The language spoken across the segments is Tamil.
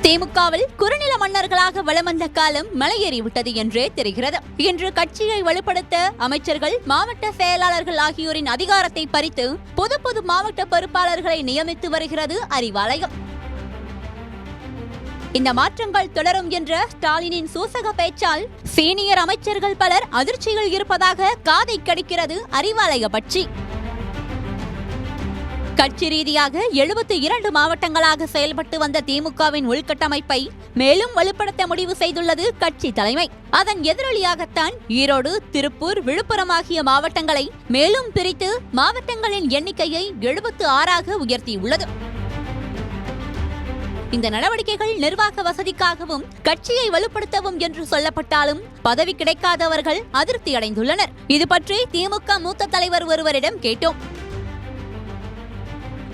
திமுகவில் குறுநில மன்னர்களாக வலம் வந்த காலம் மலையேறிவிட்டது என்றே தெரிகிறது. இன்று கட்சியை வலுப்படுத்த அமைச்சர்கள், மாவட்ட செயலாளர்கள் ஆகியோரின் அதிகாரத்தை பறித்து புது புது மாவட்ட பொறுப்பாளர்களை நியமித்து வருகிறது அறிவாலயம். இந்த மாற்றங்கள் தொடரும் என்ற ஸ்டாலினின் சூசக பேச்சால் சீனியர் அமைச்சர்கள் பலர் அதிர்ச்சியில் இருப்பதாக காதை கடிக்கிறது அறிவாலய பட்சி. கட்சி ரீதியாக 72 மாவட்டங்களாக செயல்பட்டு வந்த திமுகவின் உள்கட்டமைப்பை மேலும் வலுப்படுத்த முடிவு செய்துள்ளது கட்சி தலைமை. அதன் எதிரொலியாகத்தான் ஈரோடு, திருப்பூர், விழுப்புரம் ஆகிய மாவட்டங்களை மேலும் பிரித்து மாவட்டங்களின் எண்ணிக்கையை 76ஆக உயர்த்தியுள்ளது. இந்த நடவடிக்கைகள் நிர்வாக வசதிக்காகவும் கட்சியை வலுப்படுத்தவும் என்று சொல்லப்பட்டாலும் பதவி கிடைக்காதவர்கள் அதிருப்தி அடைந்துள்ளனர். இது பற்றி திமுக மூத்த தலைவர் ஒருவரிடம் கேட்டோம்.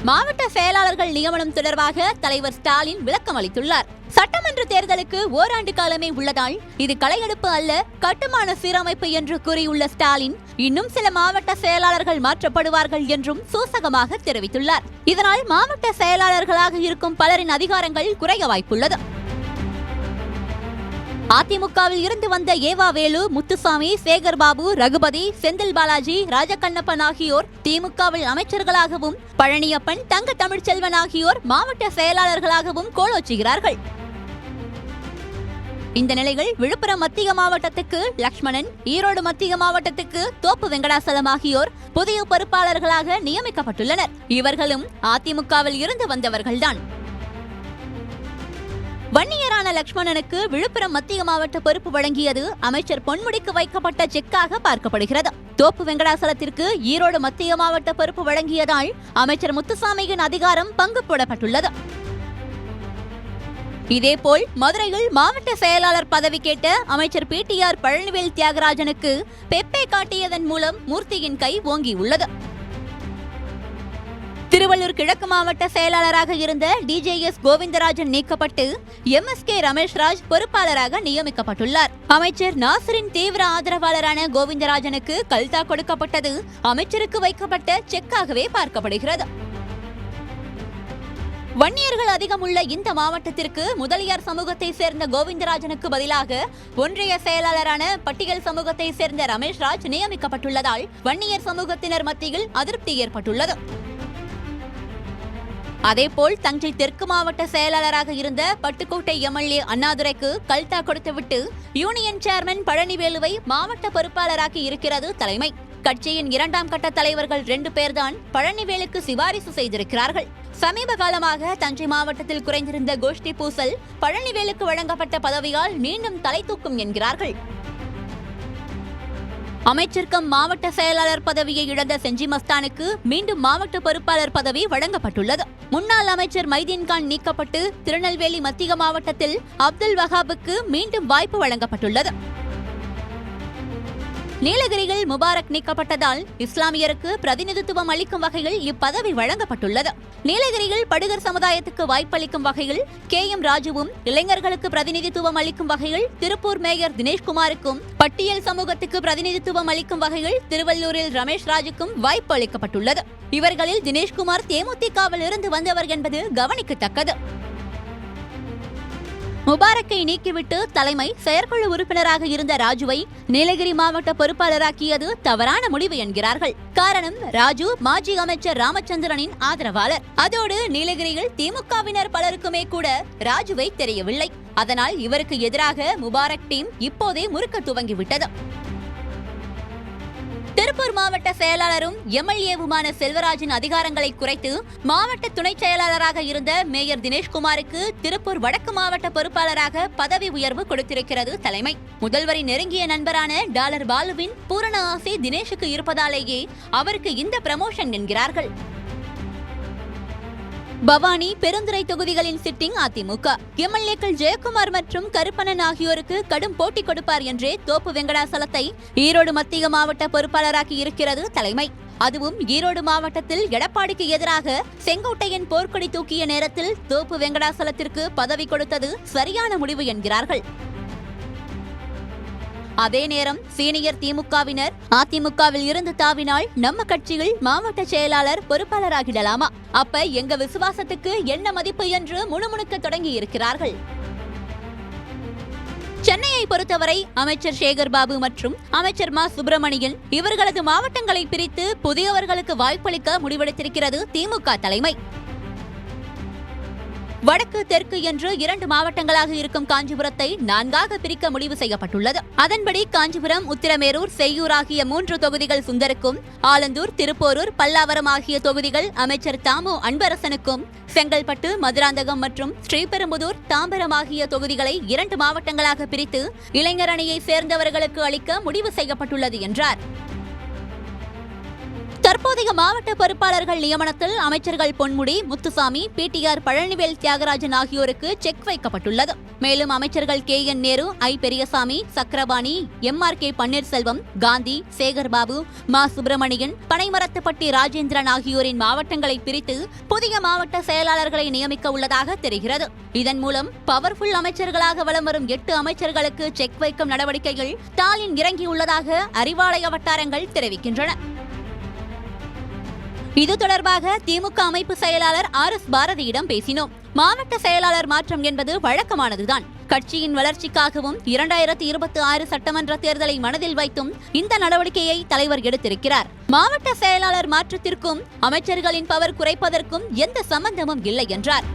மாவட்ட செயலாளர்கள் நியமனம் தொடர்பாக தலைவர் ஸ்டாலின் விளக்கம் அளித்துள்ளார். சட்டமன்ற தேர்தலுக்கு ஓராண்டு காலமே உள்ளதால் இது களையெடுப்பு அல்ல, கட்டுமான சீரமைப்பு என்று கூறியுள்ள ஸ்டாலின், இன்னும் சில மாவட்ட செயலாளர்கள் மாற்றப்படுவார்கள் என்றும் சூசகமாக தெரிவித்துள்ளார். இதனால் மாவட்ட செயலாளர்களாக இருக்கும் பலரின் அதிகாரங்கள் குறைய வாய்ப்புள்ளது. அதிமுகவில் இருந்து வந்த ஏவா வேலு, முத்துசாமி, சேகர் பாபு, ரகுபதி, செந்தில் பாலாஜி, ராஜகண்ணப்பன் ஆகியோர் திமுகவில் அமைச்சர்களாகவும், பழனியப்பன், தங்க தமிழ்ச்செல்வன் ஆகியோர் மாவட்ட செயலாளர்களாகவும் கோலோச்சுகிறார்கள். இந்த நிலையில் விழுப்புரம் மத்திய மாவட்டத்துக்கு லக்ஷ்மணன், ஈரோடு மத்திய மாவட்டத்துக்கு தோப்பு வெங்கடாசலம் ஆகியோர் புதிய பொறுப்பாளர்களாக நியமிக்கப்பட்டுள்ளனர். இவர்களும் அதிமுகவில் இருந்து வந்தவர்கள்தான். வன்னியரான லக்ஷ்மணனுக்கு விழுப்புரம் மத்திய மாவட்ட பொறுப்பு வழங்கியது அமைச்சர் பொன்முடிக்கு வைக்கப்பட்ட செக்காக பார்க்கப்படுகிறது. தோப்பு வெங்கடாசலத்திற்கு ஈரோடு மத்திய மாவட்ட பொறுப்பு வழங்கியதால் அமைச்சர் முத்துசாமியின் அதிகாரம் பங்கு போடப்பட்டுள்ளது. இதேபோல் மதுரையில் மாவட்ட செயலாளர் பதவி கேட்ட அமைச்சர் பிடிஆர் பழனிவேல் தியாகராஜனுக்கு பெப்பே காட்டியதன் மூலம் மூர்த்தியின் கை ஓங்கியுள்ளது. திருவள்ளூர் கிழக்கு மாவட்ட செயலாளராக இருந்த டிஜேஎஸ் கோவிந்தராஜன் நீக்கப்பட்டு MSK ரமேஷ்ராஜ் பொறுப்பாளராக நியமிக்கப்பட்டுள்ளார். அமைச்சர் நாசரின் தீவிர ஆதரவாளரான கோவிந்தராஜனுக்கு கல்தா கொடுக்கப்பட்டது அமைச்சருக்கு வைக்கப்பட்ட செக்காகவே பார்க்கப்படுகிறது. வன்னியர்கள் அதிகம் உள்ள இந்த மாவட்டத்திற்கு முதலியார் சமூகத்தை சேர்ந்த கோவிந்தராஜனுக்கு பதிலாக ஒன்றிய செயலாளரான பட்டியல் சமூகத்தை சேர்ந்த ரமேஷ்ராஜ் நியமிக்கப்பட்டுள்ளதால் வன்னியர் சமூகத்தினர் மத்தியில் அதிருப்தி ஏற்பட்டுள்ளது. அதேபோல் தஞ்சை தெற்கு மாவட்ட செயலாளராக இருந்த பட்டுக்கோட்டை MLA அண்ணாதுரைக்கு கல்தா கொடுத்துவிட்டு யூனியன் சேர்மன் பழனிவேலுவை மாவட்ட பொறுப்பாளராகி இருக்கிறது தலைமை. கட்சியின் 2ஆம் கட்ட தலைவர்கள் 2 பேர்தான் பழனிவேலுக்கு சிபாரிசு செய்திருக்கிறார்கள். சமீப காலமாக தஞ்சை மாவட்டத்தில் குறைந்திருந்த கோஷ்டி பூசல் பழனிவேலுக்கு வழங்கப்பட்ட பதவியால் மீண்டும் தலை தூக்கும் என்கிறார்கள். அமைச்சர்கம் மாவட்ட செயலாளர் பதவியை இழந்த செஞ்சி மஸ்தானுக்கு மீண்டும் மாவட்ட பொறுப்பாளர் பதவி வழங்கப்பட்டுள்ளது. முன்னாள் அமைச்சர் மைதீன்கான் நீக்கப்பட்டு திருநெல்வேலி மத்திய மாவட்டத்தில் அப்துல் வஹாபுக்கு மீண்டும் வாய்ப்பு வழங்கப்பட்டுள்ளது. நீலகிரியில் முபாரக் நீக்கப்பட்டதால் இஸ்லாமியருக்கு பிரதிநிதித்துவம் அளிக்கும் வகையில் இப்பதவி வழங்கப்பட்டுள்ளது. நீலகிரியில் படுகர் சமுதாயத்துக்கு வாய்ப்பளிக்கும் வகையில் KM ராஜுவும், இளைஞர்களுக்கு பிரதிநிதித்துவம் அளிக்கும் வகையில் திருப்பூர் மேயர் தினேஷ்குமாருக்கும், பட்டியல் சமூகத்துக்கு பிரதிநிதித்துவம் அளிக்கும் வகையில் திருவள்ளூரில் ரமேஷ்ராஜுக்கும் வாய்ப்பு அளிக்கப்பட்டுள்ளது. இவர்களில் தினேஷ்குமார் தேமுதிகவில் இருந்து வந்தவர் என்பது கவனிக்கத்தக்கது. முபாரக்கை நீக்கிவிட்டு தலைமை செயற்குழு உறுப்பினராக இருந்த ராஜுவை நீலகிரி மாவட்ட பொறுப்பாளராக்கியது தவறான முடிவு என்கிறார்கள். காரணம், ராஜு மாஜி அமைச்சர் ராமச்சந்திரனின் ஆதரவாளர். அதோடு நீலகிரியில் திமுகவினர் பலருக்குமே கூட ராஜுவை தெரியவில்லை. அதனால் இவருக்கு எதிராக முபாரக் டீம் இப்போதே முறுக்க துவங்கிவிட்டது. திருப்பூர் மாவட்ட செயலாளரும் MLAவுமான செல்வராஜின் அதிகாரங்களை குறைத்து மாவட்ட துணை செயலாளராக இருந்த மேயர் தினேஷ்குமாருக்கு திருப்பூர் வடக்கு மாவட்ட பொறுப்பாளராக பதவி உயர்வு கொடுத்திருக்கிறது தலைமை. முதல்வரின் நெருங்கிய நண்பரான டாலர் பாலுவின் பூரண ஆசை தினேஷுக்கு இருப்பதாலேயே அவருக்கு இந்த ப்ரமோஷன் என்கிறார்கள். பவானி, பெருந்துறை தொகுதிகளின் சிட்டிங் அதிமுக MLAக்கள் ஜெயக்குமார் மற்றும் கருப்பணன் ஆகியோருக்கு கடும் போட்டி கொடுப்பார் என்றே தோப்பு வெங்கடாசலத்தை ஈரோடு மத்திய மாவட்ட பொறுப்பாளராக்கி இருக்கிறது தலைமை. அதுவும் ஈரோடு மாவட்டத்தில் எடப்பாடிக்கு எதிராக செங்கோட்டையன் போர்க்கொடி தூக்கிய நேரத்தில் தோப்பு வெங்கடாசலத்திற்கு பதவி கொடுத்தது சரியான முடிவு என்கிறார்கள். அதே நேரம் சீனியர் திமுகவினர் அதிமுகவில் இருந்து தாவினால் நம்ம கட்சியில் மாவட்ட செயலாளர் பொறுப்பாளராகிடலாமா? அப்ப எங்க விசுவாசத்துக்கு என்ன மதிப்பு என்று முணுமுணுக்க தொடங்கி இருக்கிறார்கள். சென்னையை பொறுத்தவரை அமைச்சர் சேகர் பாபு மற்றும் அமைச்சர் மா சுப்பிரமணியன் இவர்களது மாவட்டங்களை பிரித்து புதியவர்களுக்கு வாய்ப்பளிக்க முடிவெடுத்திருக்கிறது திமுக தலைமை. வடக்கு தெற்கு என்று 2 மாவட்டங்களாக இருக்கும் காஞ்சிபுரத்தை 4ஆக பிரிக்க முடிவு செய்யப்பட்டுள்ளது. அதன்படி காஞ்சிபுரம், உத்திரமேரூர், செய்யூர் ஆகிய 3 தொகுதிகள் சுந்தருக்கும், ஆலந்தூர், திருப்போரூர், பல்லாவரம் ஆகிய தொகுதிகள் அமைச்சர் தாமு அன்பரசனுக்கும், செங்கல்பட்டு, மதுராந்தகம் மற்றும் ஸ்ரீபெரும்புதூர், தாம்பரம் ஆகிய தொகுதிகளை 2 மாவட்டங்களாக பிரித்து இளைஞர் அணியை சேர்ந்தவர்களுக்கு அளிக்க முடிவு செய்யப்பட்டுள்ளது என்றார். தற்போதைய மாவட்ட பொறுப்பாளர்கள் நியமனத்தில் அமைச்சர்கள் பொன்முடி, முத்துசாமி, பிடிஆர் பழனிவேல் தியாகராஜன் ஆகியோருக்கு செக் வைக்கப்பட்டுள்ளது. மேலும் அமைச்சர்கள் KN நேரு, ஐ பெரியசாமி, சக்கரபாணி, MRK பன்னீர்செல்வம், காந்தி, சேகர்பாபு, மா சுப்பிரமணியன், பனைமரத்துப்பட்டி ராஜேந்திரன் ஆகியோரின் மாவட்டங்களை பிரித்து புதிய மாவட்ட செயலாளர்களை நியமிக்க உள்ளதாக தெரிகிறது. இதன் மூலம் பவர்ஃபுல் அமைச்சர்களாக வலம் வரும் 8 அமைச்சர்களுக்கு செக் வைக்கும் நடவடிக்கைகள் ஸ்டாலின் இறங்கியுள்ளதாக அறிவாலய வட்டாரங்கள் தெரிவிக்கின்றன. இது தொடர்பாக திமுக அமைப்பு செயலாளர் RS பாரதியிடம் பேசினோம். மாவட்ட செயலாளர் மாற்றம் என்பது வழக்கமானதுதான். கட்சியின் வளர்ச்சிக்காகவும் 2026 சட்டமன்ற தேர்தலை மனதில் வைத்தும் இந்த நடவடிக்கையை தலைவர் எடுத்திருக்கிறார். மாவட்ட செயலாளர் மாற்றத்திற்கும் அமைச்சர்களின் பவர் குறைப்பதற்கும் எந்த சம்பந்தமும் இல்லை என்றார்.